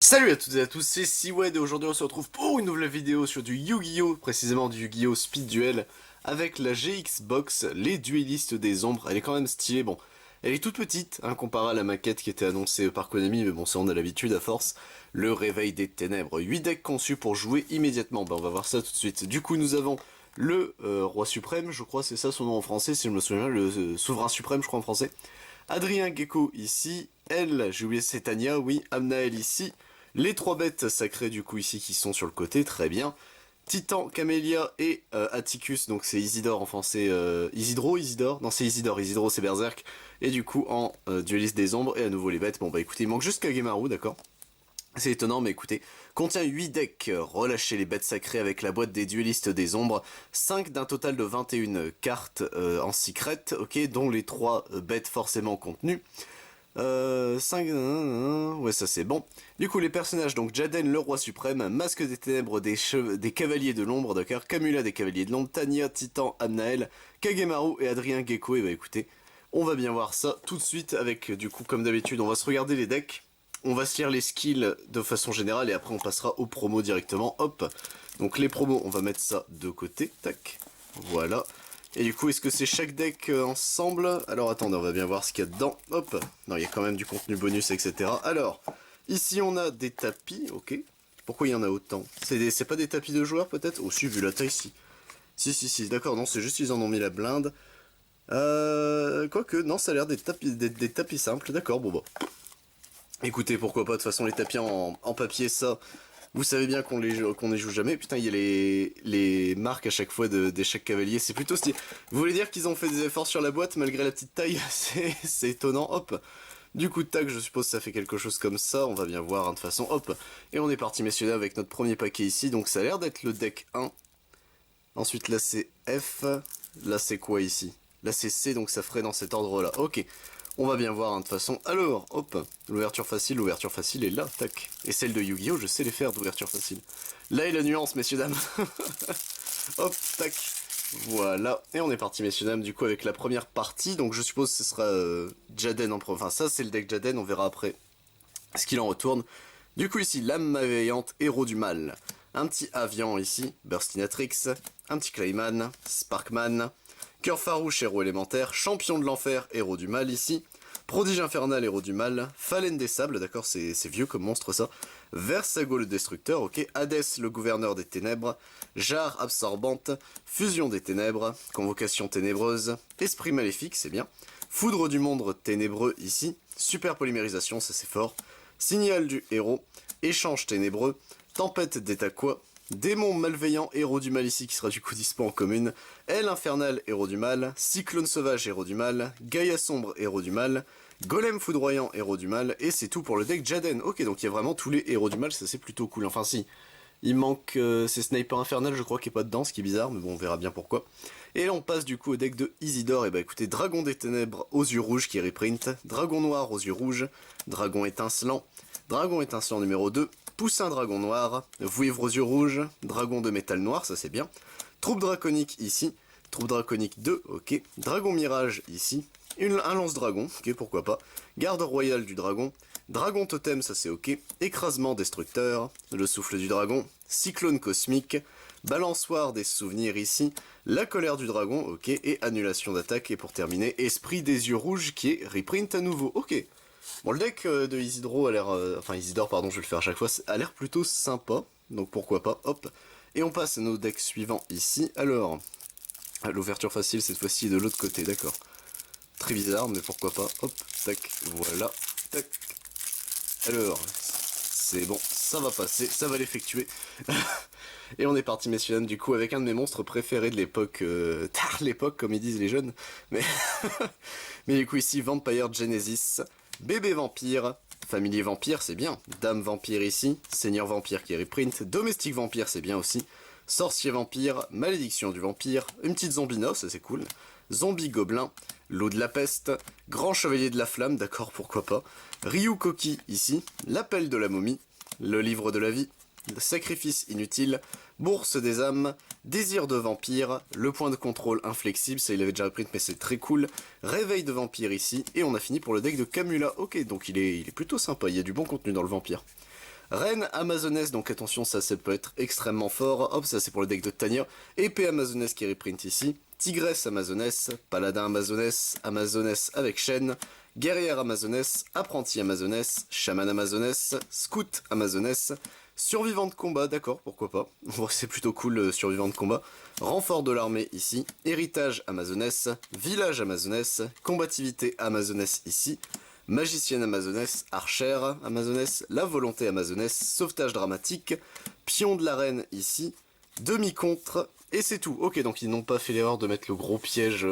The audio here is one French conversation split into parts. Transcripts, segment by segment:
Salut à toutes et à tous, c'est Siwed et aujourd'hui on se retrouve pour une nouvelle vidéo sur du Yu-Gi-Oh! Précisément du Yu-Gi-Oh! Speed Duel avec la GX Box, les duellistes des ombres. Elle est quand même stylée, bon, elle est toute petite, hein, comparée à la maquette qui était annoncée par Konami, mais bon, ça on a l'habitude à force. Le réveil des ténèbres, 8 decks conçus pour jouer immédiatement, on va voir ça tout de suite. Du coup nous avons le Roi Suprême, je crois c'est ça son nom en français, si je me souviens, le Souverain Suprême je crois en français. Adrien Gecko ici, elle, j'ai oublié c'est Tania, oui, Amnael ici, les trois bêtes sacrées du coup ici qui sont sur le côté, très bien. Titan, Camélia et Atticus, donc c'est Isidore en français, Isidore, non c'est Isidore c'est Berserk, et du coup en dueliste des ombres, et à nouveau les bêtes, bon bah écoutez, il manque juste Kagemaru, d'accord. C'est étonnant, mais écoutez, contient 8 decks, relâchez les bêtes sacrées avec la boîte des duellistes des ombres, 5 d'un total de 21 cartes en secret, ok, dont les 3 bêtes forcément contenues. 5... Ouais, ça c'est bon. Du coup, les personnages, donc Jaden, le roi suprême, Masque des ténèbres, des cavaliers de l'ombre, d'accord, Camula des cavaliers de l'ombre, Tanya, Titan, Amnael, Kagemaru et Adrien Gecko. Et bah écoutez, on va bien voir ça tout de suite avec, du coup, comme d'habitude, on va se regarder les decks, on va se lire les skills de façon générale et après on passera aux promos directement, hop. Donc les promos, on va mettre ça de côté, tac, voilà. Et du coup, est-ce que c'est chaque deck ensemble? Alors attendez, on va bien voir ce qu'il y a dedans. Hop. Non, il y a quand même du contenu bonus, etc. Alors, ici on a des tapis, ok. Pourquoi il y en a autant? C'est pas des tapis de joueurs peut-être? Oh si, vu la taille, si. Si, d'accord, non, c'est juste ils en ont mis la blinde. Quoique, non, ça a l'air des tapis simples, d'accord, bon bah. Écoutez, pourquoi pas, de toute façon les tapis en papier, ça, vous savez bien qu'on les joue jamais. Putain, il y a les marques à chaque fois d'échecs cavaliers, c'est plutôt stylé. Vous voulez dire qu'ils ont fait des efforts sur la boîte malgré la petite taille? C'est étonnant, hop. Du coup, tac, je suppose que ça fait quelque chose comme ça, on va bien voir, hein, de toute façon, hop. Et on est parti, messieurs, avec notre premier paquet ici, donc ça a l'air d'être le deck 1. Ensuite, là c'est F, là c'est quoi ici? Là c'est C, donc ça ferait dans cet ordre-là, ok. On va bien voir, hein, de toute façon. Alors, hop, l'ouverture facile est là, tac. Et celle de Yu-Gi-Oh, je sais les faire d'ouverture facile. Là est la nuance, messieurs, dames. Hop, tac. Voilà. Et on est parti, messieurs, dames, du coup, avec la première partie. Donc, je suppose que ce sera Jaden en premier. Enfin, ça, c'est le deck Jaden, on verra après ce qu'il en retourne. Du coup, ici, l'âme malveillante, héros du mal. Un petit Avian ici, Burstinatrix. Un petit Clayman, Sparkman. Cœur farouche, héros élémentaire, champion de l'enfer, héros du mal ici, prodige infernal, héros du mal, Phalène des sables, d'accord, c'est vieux comme monstre ça, Versago le destructeur, ok, Hadès le gouverneur des ténèbres, Jarre absorbante, fusion des ténèbres, convocation ténébreuse, esprit maléfique, c'est bien, foudre du monde ténébreux ici, super polymérisation, ça c'est fort, signal du héros, échange ténébreux, tempête d'Etaquois, démon malveillant, héros du mal ici qui sera du coup dispo en commune, aile infernale, héros du mal, cyclone sauvage, héros du mal, Gaïa sombre, héros du mal, golem foudroyant, héros du mal, et c'est tout pour le deck Jaden. Ok, donc il y a vraiment tous les héros du mal, ça c'est plutôt cool. Enfin si, il manque c'est Sniper infernal, je crois, qui est pas dedans, ce qui est bizarre, mais bon, on verra bien pourquoi. Et là on passe du coup au deck de Isidore, et bah écoutez, Dragon des ténèbres aux yeux rouges qui est reprint, Dragon noir aux yeux rouges, Dragon étincelant numéro 2, Poussin dragon noir, Vouivre aux yeux rouges, Dragon de métal noir, ça c'est bien, Troupe draconique ici, Troupe draconique 2, ok, Dragon mirage ici, un lance-dragon, ok, pourquoi pas, Garde royale du dragon, Dragon totem, ça c'est ok, Écrasement destructeur, Le souffle du dragon, Cyclone cosmique, Balançoire des souvenirs ici, La colère du dragon, ok, et Annulation d'attaque, et pour terminer, Esprit des yeux rouges qui est reprint à nouveau, ok. Bon, le deck de Isidro a l'air... enfin, Isidore, pardon, je vais le faire à chaque fois, a l'air plutôt sympa, donc pourquoi pas, hop. Et on passe à nos decks suivants ici. Alors, l'ouverture facile cette fois-ci est de l'autre côté, d'accord. Très bizarre, mais pourquoi pas, hop, tac, voilà, tac. Alors, c'est bon, ça va passer, ça va l'effectuer. Et on est parti, messieurs dames, du coup, avec un de mes monstres préférés de l'époque, tard l'époque, comme ils disent les jeunes, mais... mais du coup, ici, Vampire Genesis, bébé vampire, familier vampire, c'est bien, dame vampire ici, seigneur vampire qui est reprint, domestique vampire, c'est bien aussi, sorcier vampire, malédiction du vampire, une petite zombie ça c'est cool, zombie gobelin, l'eau de la peste, grand chevalier de la flamme, d'accord, pourquoi pas, Ryu Koki ici, l'appel de la momie, le livre de la vie, sacrifice inutile, bourse des âmes, désir de vampire, le point de contrôle inflexible, ça il avait déjà reprint mais c'est très cool, réveil de vampire ici, et on a fini pour le deck de Camula. Ok, donc il est plutôt sympa, il y a du bon contenu dans le vampire. Reine amazonesse, donc attention, ça peut être extrêmement fort. Hop, ça c'est pour le deck de Tania. Épée amazonesse qui reprint ici. Tigresse amazonesse, paladin amazonesse, amazonesse avec chaîne, guerrière amazonesse, apprenti amazonesse, chaman amazonesse, scout amazonesse, survivant de combat, d'accord, pourquoi pas. C'est plutôt cool, survivant de combat. Renfort de l'armée ici, héritage amazonesse, village amazonesse, combativité amazonesse ici, magicienne amazonesse, archère amazonesse, la volonté amazonesse, sauvetage dramatique, pion de la reine ici, demi-contre, et c'est tout. Ok, donc ils n'ont pas fait l'erreur de mettre le gros piège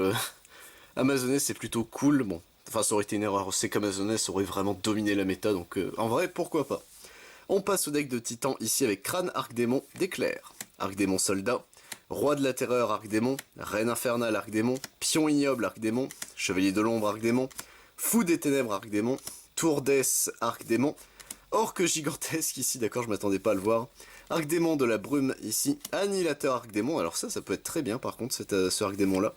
amazonesse, c'est plutôt cool. Bon, enfin ça aurait été une erreur, c'est qu'amazonesse aurait vraiment dominé la méta, donc en vrai, pourquoi pas. On passe au deck de Titan ici avec Crâne, Arc-Démon, d'éclair, Arc-Démon Soldat, Roi de la Terreur, Arc-Démon, Reine Infernale, Arc-Démon, Pion Ignoble, Arc-Démon, Chevalier de l'Ombre, Arc-Démon, Fou des Ténèbres, Arc-Démon, Tour d'Es, Arc-Démon, Orque Gigantesque ici, d'accord, je m'attendais pas à le voir, Arc-Démon de la Brume ici, Annihilateur Arc-Démon, alors ça peut être très bien par contre ce Arc-Démon là,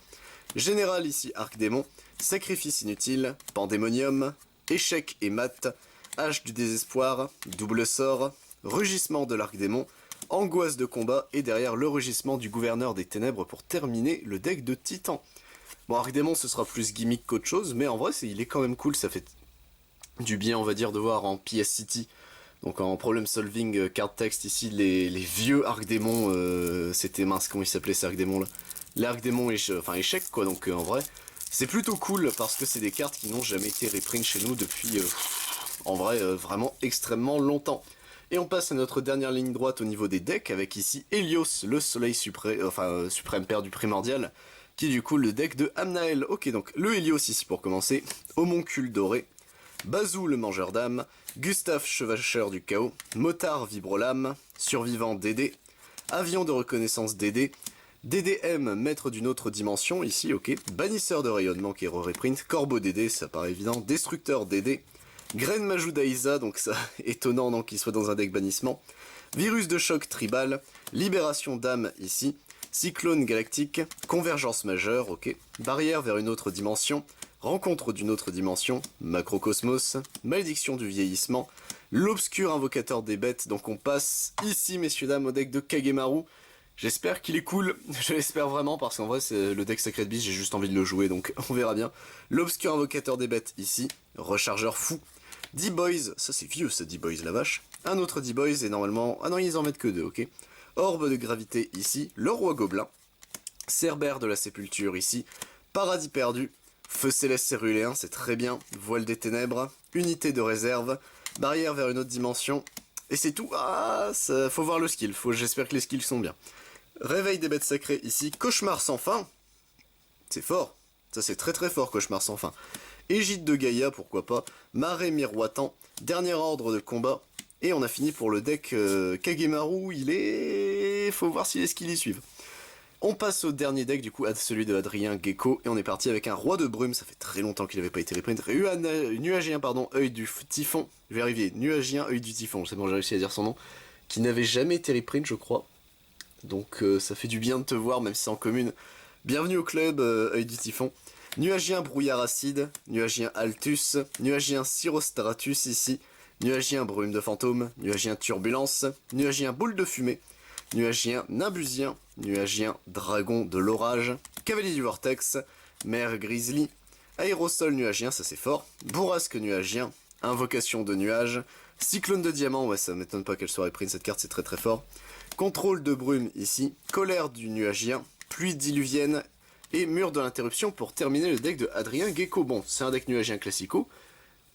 Général ici, Arc-Démon, Sacrifice Inutile, Pandémonium, Échec et Mat, Hache du Désespoir, Double Sort, Rugissement de l'Arc-Démon, Angoisse de combat, et derrière le Rugissement du Gouverneur des Ténèbres pour terminer le deck de Titan. Bon, Arc-Démon ce sera plus gimmick qu'autre chose, mais en vrai il est quand même cool, ça fait du bien on va dire de voir en PS City, donc en problem solving card text ici, les vieux Arc-Démon, c'était mince, comment il s'appelait ces Arc-Démon là. Les Arc-Démon, enfin échec quoi, donc en vrai c'est plutôt cool parce que c'est des cartes qui n'ont jamais été reprint chez nous depuis, en vrai, vraiment extrêmement longtemps. Et on passe à notre dernière ligne droite au niveau des decks, avec ici Helios, le soleil suprême, suprême père du primordial, qui est du coup le deck de Amnael. Ok, donc le Helios ici pour commencer, Homoncule doré, Bazou le mangeur d'âme, Gustave chevacheur du chaos, Motard vibrolame, Survivant Dédé, Avion de reconnaissance Dédé, DDM, maître d'une autre dimension, ici, ok, Bannisseur de rayonnement qui est reprint, Corbeau Dédé, ça paraît évident, Destructeur Dédé, Graine Majoudaïsa, donc ça, étonnant donc qu'il soit dans un deck bannissement, Virus de choc tribal, Libération d'âme ici, Cyclone galactique, Convergence majeure, ok, Barrière vers une autre dimension, Rencontre d'une autre dimension, Macrocosmos, Malédiction du vieillissement, L'obscur invocateur des bêtes, donc on passe ici messieurs dames au deck de Kagemaru. J'espère qu'il est cool, je l'espère vraiment parce qu'en vrai c'est le deck Sacred Beast, j'ai juste envie de le jouer donc on verra bien. L'obscur invocateur des bêtes ici, Rechargeur fou, D-Boys, ça c'est vieux ça D-Boys la vache, un autre D-Boys et normalement, ah non ils en mettent que deux, ok. Orbe de gravité ici, le roi gobelin, Cerbère de la sépulture ici, Paradis perdu, Feu céleste céruléen, c'est très bien, Voile des ténèbres, Unité de réserve, Barrière vers une autre dimension, et c'est tout. Ah, ça, faut voir le skill, j'espère que les skills sont bien. Réveil des bêtes sacrées ici, Cauchemar sans fin, c'est fort, ça c'est très très fort, Cauchemar sans fin. Égide de Gaïa, pourquoi pas, Marée miroitant, Dernier ordre de combat, et on a fini pour le deck Kagemaru, il est... faut voir si les skills y suivent. On passe au dernier deck, du coup, à celui de Adrien Gecko, et on est parti avec un Roi de Brume, ça fait très longtemps qu'il n'avait pas été reprint, Nuagien, pardon, œil du typhon, je vais arriver, Nuagien, œil du typhon, c'est bon, j'ai réussi à dire son nom, qui n'avait jamais été reprint, je crois, donc ça fait du bien de te voir, même si c'est en commune. Bienvenue au club, œil du typhon. Nuagien brouillard acide, Nuagien Altus, Nuagien Syrostratus ici, Nuagien brume de fantôme, Nuagien turbulence, Nuagien boule de fumée, Nuagien Nimbusien, Nuagien dragon de l'orage, Cavalier du vortex, Mère grizzly, Aérosol nuagien, ça c'est fort, Bourrasque nuagien, Invocation de nuages, Cyclone de diamant, ouais ça m'étonne pas qu'elle soit reprint cette carte, c'est très très fort, Contrôle de brume ici, Colère du nuagien, Pluie diluvienne et Mur de l'interruption pour terminer le deck de Adrien Gecko. Bon, c'est un deck nuagien classico,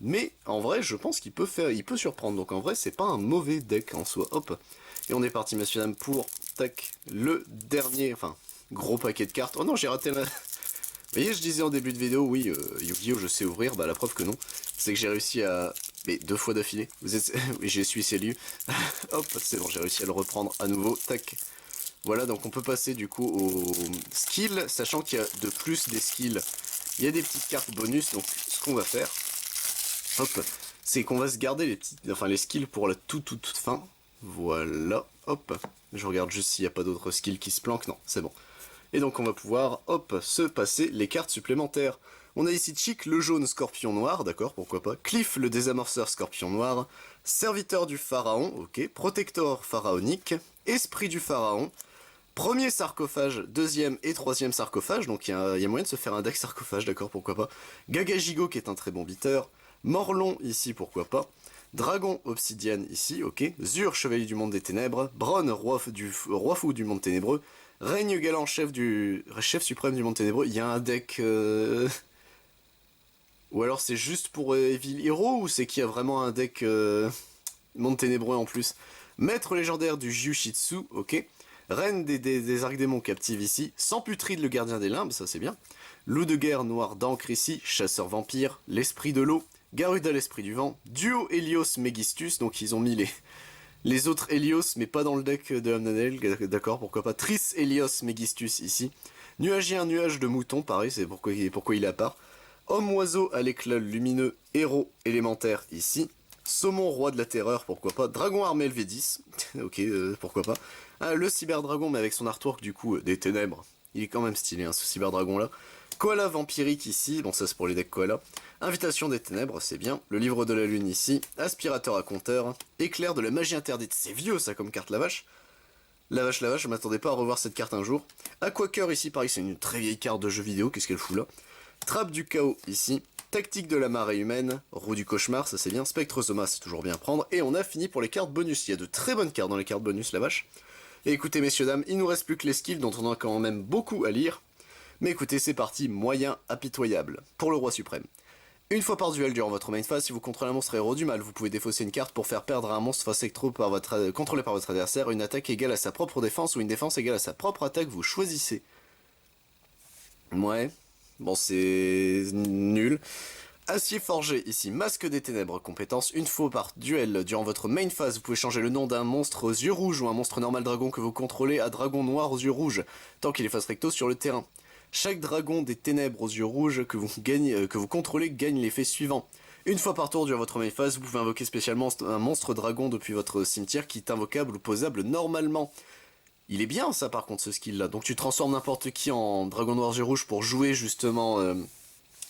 mais en vrai je pense qu'il peut surprendre, donc en vrai c'est pas un mauvais deck en soi, hop. Et on est parti messieurs dames pour, tac, le dernier, enfin, gros paquet de cartes. Oh non, j'ai raté la... Vous voyez, je disais en début de vidéo, oui, Yu-Gi-Oh je sais ouvrir, bah la preuve que non. C'est que j'ai réussi à... Mais 2 fois d'affilée, vous êtes... oui, j'ai suis Célu. Hop, c'est bon, j'ai réussi à le reprendre à nouveau, tac. Voilà, donc on peut passer du coup au skill, sachant qu'il y a de plus des skills. Il y a des petites cartes bonus, donc ce qu'on va faire, hop, c'est qu'on va se garder les petites, enfin les skills pour la toute fin. Voilà, hop, je regarde juste s'il n'y a pas d'autres skills qui se planquent, non, c'est bon. Et donc on va pouvoir, hop, se passer les cartes supplémentaires. On a ici Chick le jaune scorpion noir, d'accord, pourquoi pas. Cliff le désamorceur scorpion noir. Serviteur du pharaon, ok. Protecteur pharaonique. Esprit du pharaon. Premier sarcophage, deuxième et troisième sarcophage, donc il y a moyen de se faire un deck sarcophage, d'accord, pourquoi pas. Gagagigo qui est un très bon beater. Morlon ici, pourquoi pas. Dragon obsidienne ici, ok. Zur, chevalier du monde des ténèbres. Bronn, roi fou du monde ténébreux. Règne galant, chef suprême du monde ténébreux. Il y a un deck... Ou alors c'est juste pour Evil Hero, ou c'est qu'il y a vraiment un deck monde ténébreux en plus. Maître légendaire du Jiushitsu, ok. Reine des arcs-démons captive ici. Sans putride le gardien des limbes, ça c'est bien. Loup de guerre noir d'encre ici. Chasseur vampire. L'esprit de l'eau. Garuda l'esprit du vent. Duo Helios Megistus, donc ils ont mis les autres Helios, mais pas dans le deck de Hamnanel, d'accord, pourquoi pas. Tris Helios Megistus ici. Nuagien, nuage de mouton, pareil, c'est pourquoi il est à part. Homme-oiseau à l'éclat lumineux, héros élémentaire ici. Saumon roi de la terreur, pourquoi pas. Dragon armé Helvédis, ok, pourquoi pas. Ah, le cyberdragon, mais avec son artwork du coup des ténèbres. Il est quand même stylé, hein, ce cyberdragon là. Koala vampirique ici, bon ça c'est pour les decks koala. Invitation des ténèbres, c'est bien. Le livre de la lune ici. Aspirateur à compteur. Éclair de la magie interdite, c'est vieux ça comme carte la vache. La vache, je m'attendais pas à revoir cette carte un jour. Aquaker ici, pareil, c'est une très vieille carte de jeu vidéo, qu'est-ce qu'elle fout là. Trappe du chaos ici. Tactique de la marée humaine. Roue du cauchemar, ça c'est bien. Spectrosoma, c'est toujours bien à prendre. Et on a fini pour les cartes bonus. Il y a de très bonnes cartes dans les cartes bonus, la vache. Et écoutez, messieurs, dames, il nous reste plus que les skills dont on a quand même beaucoup à lire. Mais écoutez, c'est parti, moyen impitoyable. Pour le roi suprême. Une fois par duel durant votre main phase, si vous contrôlez un monstre héros du mal, vous pouvez défausser une carte pour faire perdre à un monstre face contrôlé par votre adversaire une attaque égale à sa propre défense ou une défense égale à sa propre attaque, vous choisissez. Ouais, bon c'est nul. Acier forgé, ici, masque des ténèbres, compétence, une fois par duel. Durant votre main phase, vous pouvez changer le nom d'un monstre aux yeux rouges ou un monstre normal dragon que vous contrôlez à dragon noir aux yeux rouges, tant qu'il est face recto sur le terrain. Chaque dragon des ténèbres aux yeux rouges que vous contrôlez gagne l'effet suivant. Une fois par tour durant votre main phase, vous pouvez invoquer spécialement un monstre dragon depuis votre cimetière qui est invocable ou posable normalement. Il est bien ça par contre ce skill là, donc tu transformes n'importe qui en dragon noir aux yeux rouges pour jouer justement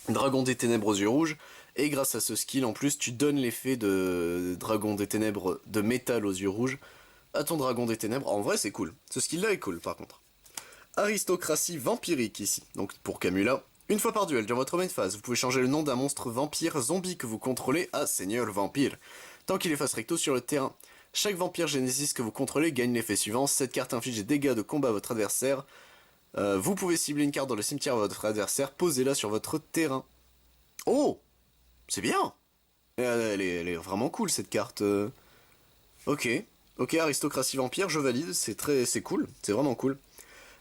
dragon des ténèbres aux yeux rouges, et grâce à ce skill en plus tu donnes l'effet de dragon des ténèbres de métal aux yeux rouges à ton dragon des ténèbres. En vrai c'est cool, ce skill là est cool par contre. Aristocratie vampirique ici, donc pour Camula. Une fois par duel, durant votre main phase, vous pouvez changer le nom d'un monstre vampire zombie que vous contrôlez à Seigneur le Vampire, tant qu'il est face recto sur le terrain. Chaque vampire Genesis que vous contrôlez gagne l'effet suivant. Cette carte inflige des dégâts de combat à votre adversaire. Vous pouvez cibler une carte dans le cimetière de votre adversaire, posez-la sur votre terrain. Oh, c'est bien. Elle est vraiment cool cette carte. Ok, aristocratie vampire, je valide, c'est cool, c'est vraiment cool.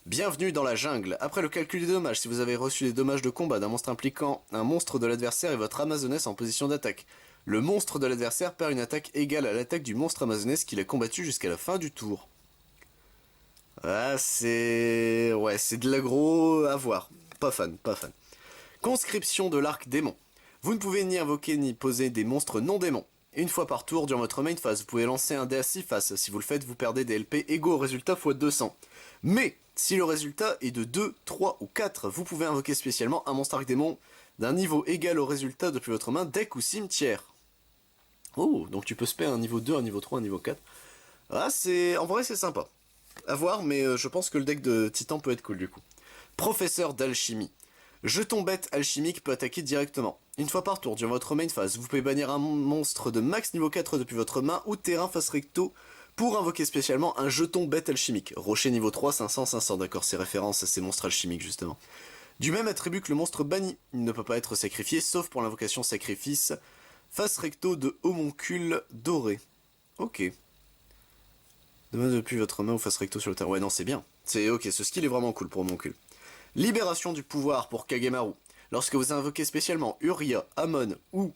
Bienvenue dans la jungle. Après le calcul des dommages, si vous avez reçu des dommages de combat d'un monstre impliquant un monstre de l'adversaire et votre amazonesse en position d'attaque, le monstre de l'adversaire perd une attaque égale à l'attaque du monstre amazonesse qu'il a combattu jusqu'à la fin du tour. Ah, c'est... ouais, c'est de l'aggro à voir. Pas fan. Conscription de l'arc démon. Vous ne pouvez ni invoquer ni poser des monstres non démons. Une fois par tour, durant votre main phase, vous pouvez lancer un dé à 6 faces. Si vous le faites, vous perdez des LP égaux au résultat x 200. Mais, si le résultat est de 2, 3 ou 4, vous pouvez invoquer spécialement un monstre arc démon d'un niveau égal au résultat depuis votre main, deck ou cimetière. Oh, donc tu peux spare un niveau 2, un niveau 3, un niveau 4. Ah, en vrai c'est sympa. À voir, mais je pense que le deck de Titan peut être cool du coup. Professeur d'alchimie. Jeton bête alchimique peut attaquer directement. Une fois par tour, durant votre main phase, vous pouvez bannir un monstre de max niveau 4 depuis votre main ou terrain face recto pour invoquer spécialement un jeton bête alchimique. Rocher niveau 3, 500, 500, d'accord, c'est référence à ces monstres alchimiques justement. Du même attribut que le monstre banni, il ne peut pas être sacrifié sauf pour l'invocation sacrifice. Face recto de homoncule doré. Ok. Demain depuis votre main ou face recto sur le terrain. Ouais, non, c'est bien. C'est ok, ce skill est vraiment cool pour homoncule. Libération du pouvoir pour Kagemaru. Lorsque vous invoquez spécialement Uria, Amon ou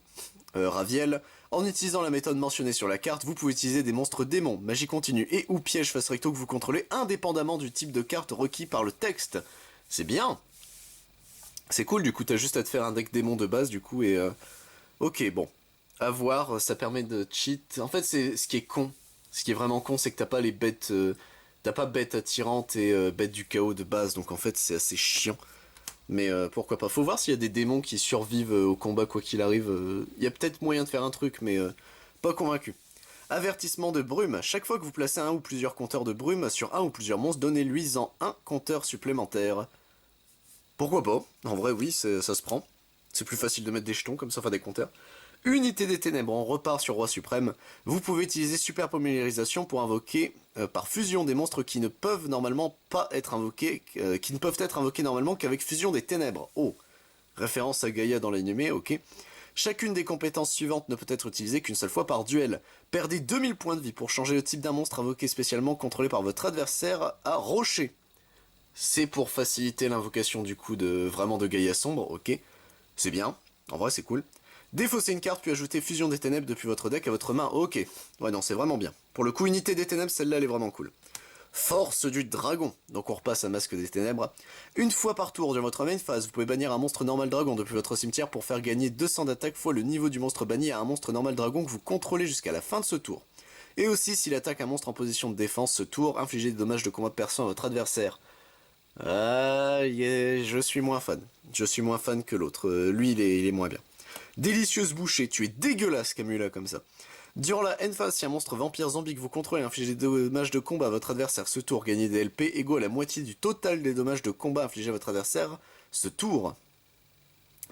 Raviel, en utilisant la méthode mentionnée sur la carte, vous pouvez utiliser des monstres démons, magie continue et ou pièges face recto que vous contrôlez indépendamment du type de carte requis par le texte. C'est bien. C'est cool, du coup t'as juste à te faire un deck démon de base du coup et... Ok, bon. À voir, ça permet de cheat. En fait, c'est ce qui est con. Ce qui est vraiment con, c'est que t'as pas les bêtes... t'as pas bête attirante et bête du chaos de base, donc en fait c'est assez chiant. Mais pourquoi pas. Faut voir s'il y a des démons qui survivent au combat quoi qu'il arrive. Il y a peut-être moyen de faire un truc, mais pas convaincu. Avertissement de brume. Chaque fois que vous placez un ou plusieurs compteurs de brume sur un ou plusieurs monstres, donnez-lui-en un compteur supplémentaire. Pourquoi pas? En vrai, oui, ça se prend. C'est plus facile de mettre des jetons comme ça, enfin des compteurs. Unité des ténèbres, on repart sur Roi Suprême. Vous pouvez utiliser super polymérisation pour invoquer par fusion des monstres qui ne peuvent normalement pas être invoqués, qui ne peuvent être invoqués normalement qu'avec fusion des ténèbres. Oh, référence à Gaïa dans l'anime, ok. Chacune des compétences suivantes ne peut être utilisée qu'une seule fois par duel. Perdez 2000 points de vie pour changer le type d'un monstre invoqué spécialement contrôlé par votre adversaire à rocher. C'est pour faciliter l'invocation du coup de vraiment de Gaïa sombre, ok. C'est bien, en vrai c'est cool. Défausser une carte puis ajouter Fusion des Ténèbres depuis votre deck à votre main, ok. Ouais non, c'est vraiment bien. Pour le coup, Unité des Ténèbres, celle-là elle est vraiment cool. Force du Dragon, donc on repasse à Masque des Ténèbres. Une fois par tour durant votre main phase, vous pouvez bannir un monstre normal dragon depuis votre cimetière pour faire gagner 200 d'attaque fois le niveau du monstre banni à un monstre normal dragon que vous contrôlez jusqu'à la fin de ce tour. Et aussi, s'il attaque un monstre en position de défense ce tour, infligez des dommages de combat perçants à votre adversaire. Je suis moins fan. Je suis moins fan que l'autre. Lui, il est moins bien. Délicieuse bouchée, tu es dégueulasse, Camula, comme ça. Durant la end phase, si un monstre vampire zombie que vous contrôlez inflige des dommages de combat à votre adversaire ce tour, gagnez des LP égaux à la moitié du total des dommages de combat infligés à votre adversaire ce tour.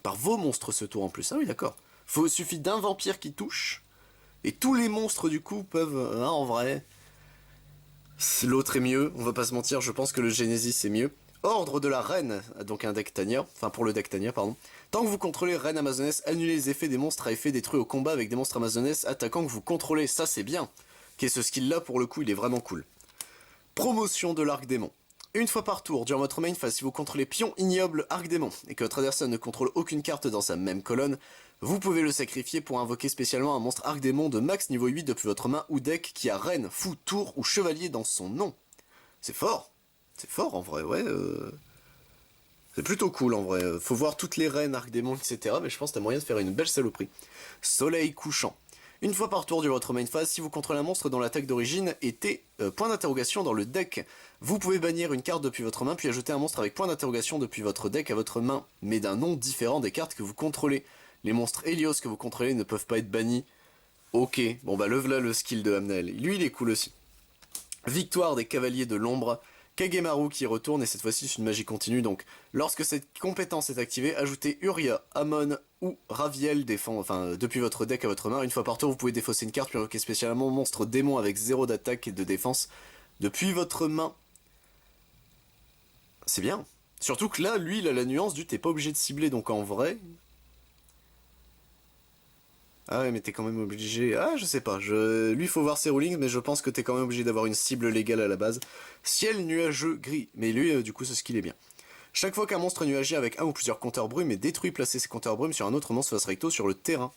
Par vos monstres ce tour en plus. Ah oui, d'accord. Suffit d'un vampire qui touche. Et tous les monstres, du coup, peuvent... en vrai... L'autre est mieux, on va pas se mentir, je pense que le Genesis est mieux. Ordre de la Reine, donc un deck Tania, enfin pour le deck Tania, pardon. Tant que vous contrôlez Reine Amazoness, annulez les effets des monstres à effet détruits au combat avec des monstres Amazoness attaquant que vous contrôlez, ça c'est bien. Ok, ce skill là pour le coup il est vraiment cool. Promotion de l'arc démon. Une fois par tour, durant votre main phase, si vous contrôlez pion ignoble arc démon et que votre adversaire ne contrôle aucune carte dans sa même colonne, vous pouvez le sacrifier pour invoquer spécialement un monstre arc démon de max niveau 8 depuis votre main ou deck qui a reine, fou, tour ou chevalier dans son nom. C'est fort. C'est fort en vrai, ouais. C'est plutôt cool en vrai. Faut voir toutes les reines, arc démon, etc. Mais je pense que t'as moyen de faire une belle saloperie. Soleil couchant. Une fois par tour de votre main phase, si vous contrôlez un monstre dont l'attaque d'origine était point d'interrogation dans le deck, vous pouvez bannir une carte depuis votre main puis ajouter un monstre avec point d'interrogation depuis votre deck à votre main, mais d'un nom différent des cartes que vous contrôlez. Les monstres Helios que vous contrôlez ne peuvent pas être bannis. Ok, bon bah là le skill de Amnel. Lui il est cool aussi. Victoire des cavaliers de l'ombre. Kagemaru qui retourne et cette fois-ci c'est une magie continue, donc lorsque cette compétence est activée, ajoutez Uria, Amon ou Raviel depuis votre deck à votre main. Une fois par tour vous pouvez défausser une carte puis invoquer spécialement monstre démon avec 0 d'attaque et de défense depuis votre main. C'est bien. Surtout que là, lui il a la nuance du t'es pas obligé de cibler, donc en vrai... Ah ouais mais t'es quand même obligé... Ah je sais pas, lui faut voir ses rulings mais je pense que t'es quand même obligé d'avoir une cible légale à la base. Ciel nuageux gris, mais lui du coup ce skill est bien. Chaque fois qu'un monstre nuagé avec un ou plusieurs compteurs brume est détruit, placez ces compteurs brume sur un autre monstre face recto sur le terrain.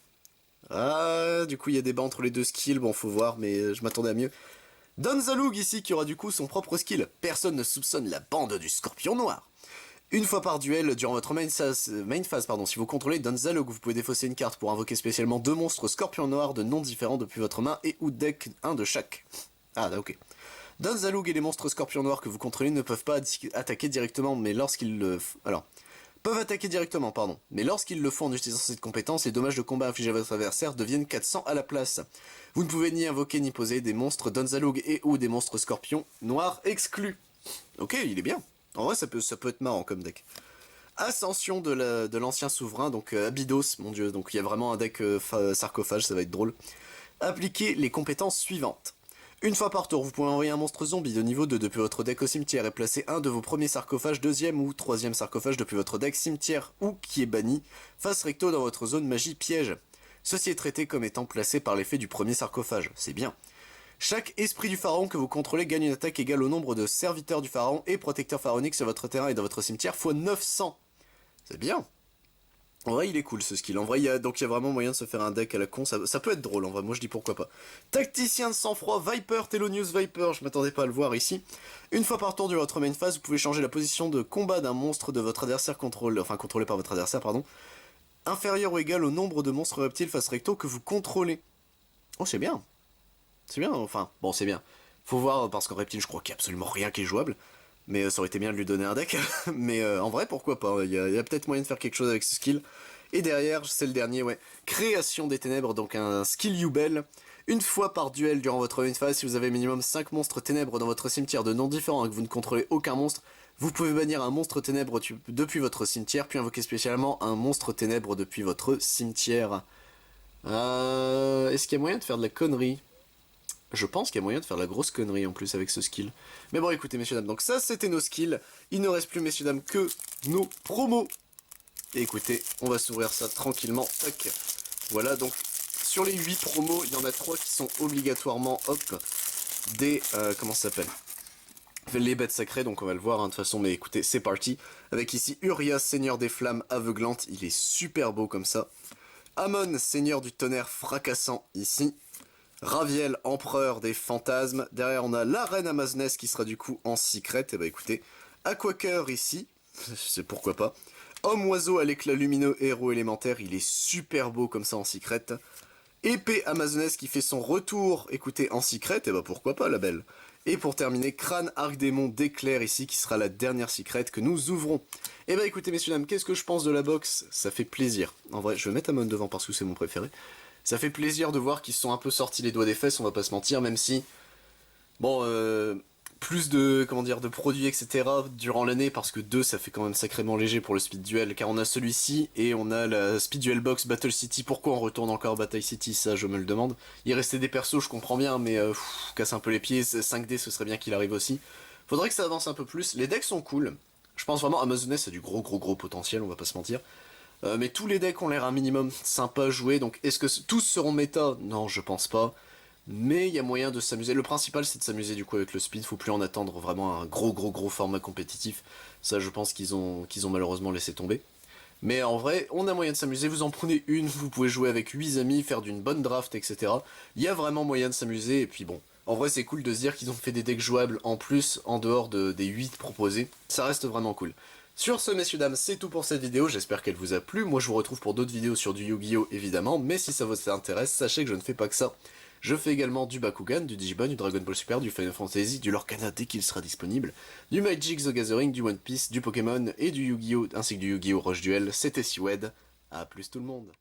Ah du coup il y a débat entre les deux skills, bon faut voir mais je m'attendais à mieux. Donzalug ici qui aura du coup son propre skill. Personne ne soupçonne la bande du scorpion noir. Une fois par duel, durant votre main phase, si vous contrôlez Donzalug, vous pouvez défausser une carte pour invoquer spécialement 2 monstres scorpions noirs de noms différents depuis votre main et ou deck, un de chaque. Ah ok. Donzalug et les monstres scorpions noirs que vous contrôlez ne peuvent pas attaquer directement, mais lorsqu'ils le... peuvent attaquer directement, pardon. Mais lorsqu'ils le font en utilisant cette compétence, les dommages de combat infligés à votre adversaire deviennent 400 à la place. Vous ne pouvez ni invoquer ni poser des monstres Donzalug et ou des monstres scorpions noirs exclus. Ok, il est bien. En vrai, ça peut être marrant comme deck. Ascension de l'ancien souverain, donc Abydos, mon dieu. Donc il y a vraiment un deck sarcophage, ça va être drôle. Appliquez les compétences suivantes. Une fois par tour, vous pouvez envoyer un monstre zombie de niveau 2 depuis votre deck au cimetière et placer un de vos premiers sarcophages, deuxième ou troisième sarcophage depuis votre deck cimetière ou qui est banni, face recto dans votre zone magie piège. Ceci est traité comme étant placé par l'effet du premier sarcophage, c'est bien. Chaque esprit du pharaon que vous contrôlez gagne une attaque égale au nombre de serviteurs du pharaon et protecteurs pharaoniques sur votre terrain et dans votre cimetière x 900. C'est bien. En vrai, il est cool ce skill. En vrai, il y a vraiment moyen de se faire un deck à la con. Ça peut être drôle en vrai, moi je dis pourquoi pas. Tacticien de sang-froid, Viper, Telonius Viper, je m'attendais pas à le voir ici. Une fois par tour de votre main phase, vous pouvez changer la position de combat d'un monstre de votre adversaire contrôlé par votre adversaire, inférieur ou égal au nombre de monstres reptiles face recto que vous contrôlez. Oh, c'est bien. C'est bien, enfin, bon, c'est bien. Faut voir, parce qu'en reptile, je crois qu'il n'y a absolument rien qui est jouable. Mais ça aurait été bien de lui donner un deck. Mais en vrai, pourquoi pas, il y a peut-être moyen de faire quelque chose avec ce skill. Et derrière, c'est le dernier, ouais. Création des ténèbres, donc un skill Yubel. Une fois par duel durant votre main phase, si vous avez minimum 5 monstres ténèbres dans votre cimetière de noms différents et que vous ne contrôlez aucun monstre, vous pouvez bannir un monstre ténèbre depuis votre cimetière, puis invoquer spécialement un monstre ténèbre depuis votre cimetière. Est-ce qu'il y a moyen de faire de la connerie? Je pense qu'il y a moyen de faire de la grosse connerie en plus avec ce skill. Mais bon, écoutez, messieurs, dames, donc ça, c'était nos skills. Il ne reste plus, messieurs, dames, que nos promos. Et écoutez, on va s'ouvrir ça tranquillement. Tac. Voilà, donc, sur les 8 promos, il y en a 3 qui sont obligatoirement, hop, des, comment ça s'appelle? Les bêtes sacrées, donc on va le voir, hein, de toute façon, mais écoutez, c'est parti. Avec ici, Urias, Seigneur des Flammes aveuglantes, il est super beau comme ça. Amon, Seigneur du Tonnerre fracassant, ici. Raviel, Empereur des Fantasmes. Derrière, on a la Reine Amazoness qui sera du coup en secret. Et bah écoutez, Aquaker ici, c'est pourquoi pas. Homme-oiseau à l'éclat lumineux, héros élémentaire, il est super beau comme ça en secret. Épée Amazoness qui fait son retour, écoutez, en secret, et bah pourquoi pas la belle. Et pour terminer, Crâne Arc-Démon d'éclair ici, qui sera la dernière secret que nous ouvrons. Et bah écoutez messieurs dames, qu'est-ce que je pense de la box? Ça fait plaisir. En vrai, je vais mettre Amon devant parce que c'est mon préféré. Ça fait plaisir de voir qu'ils se sont un peu sortis les doigts des fesses, on va pas se mentir, même si... Bon, plus de, comment dire, de produits, etc. durant l'année, parce que 2, ça fait quand même sacrément léger pour le Speed Duel, car on a celui-ci, et on a la Speed Duel Box Battle City. Pourquoi on retourne encore Battle City? Ça, je me le demande. Il restait des persos, je comprends bien, mais casse un peu les pieds, 5D, ce serait bien qu'il arrive aussi. Faudrait que ça avance un peu plus. Les decks sont cool. Je pense vraiment Amazoness a du gros potentiel, on va pas se mentir. Mais tous les decks ont l'air un minimum sympa à jouer, donc est-ce que tous seront méta? Non, je pense pas. Mais il y a moyen de s'amuser. Le principal, c'est de s'amuser du coup avec le speed. Faut plus en attendre vraiment un gros format compétitif. Ça, je pense qu'ils ont malheureusement laissé tomber. Mais en vrai, on a moyen de s'amuser. Vous en prenez une, vous pouvez jouer avec 8 amis, faire d'une bonne draft, etc. Il y a vraiment moyen de s'amuser. Et puis bon, en vrai, c'est cool de se dire qu'ils ont fait des decks jouables en plus, en dehors des 8 proposés. Ça reste vraiment cool. Sur ce, messieurs, dames, c'est tout pour cette vidéo, j'espère qu'elle vous a plu. Moi, je vous retrouve pour d'autres vidéos sur du Yu-Gi-Oh! Évidemment, mais si ça vous intéresse, sachez que je ne fais pas que ça. Je fais également du Bakugan, du Digimon, du Dragon Ball Super, du Final Fantasy, du Lorcana dès qu'il sera disponible, du Magic the Gathering, du One Piece, du Pokémon et du Yu-Gi-Oh! Ainsi que du Yu-Gi-Oh! Rush Duel. C'était Siwed, à plus tout le monde.